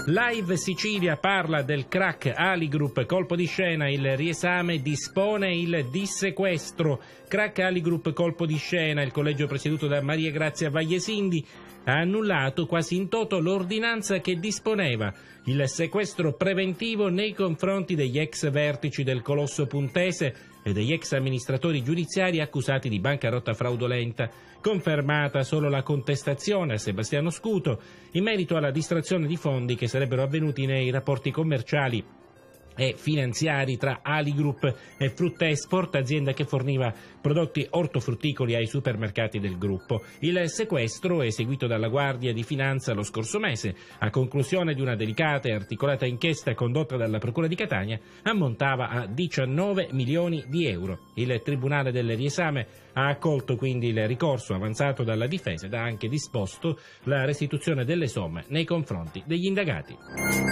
Live Sicilia parla del crack Aligroup, colpo di scena, il riesame dispone il dissequestro. Crack Aligroup, colpo di scena, il collegio presieduto da Maria Grazia Vagliesindi ha annullato quasi in toto l'ordinanza che disponeva il sequestro preventivo nei confronti degli ex vertici del colosso puntese e degli ex amministratori giudiziari accusati di bancarotta fraudolenta. Confermata solo la contestazione a Sebastiano Scuto in merito alla distrazione di fondi che sarebbero avvenuti nei rapporti commerciali e finanziari tra Aligroup e Fruttesport, azienda che forniva prodotti ortofrutticoli ai supermercati del gruppo. Il sequestro, eseguito dalla Guardia di Finanza lo scorso mese, a conclusione di una delicata e articolata inchiesta condotta dalla Procura di Catania, ammontava a 19 milioni di euro. Il Tribunale del riesame ha accolto quindi il ricorso avanzato dalla difesa ed ha anche disposto la restituzione delle somme nei confronti degli indagati.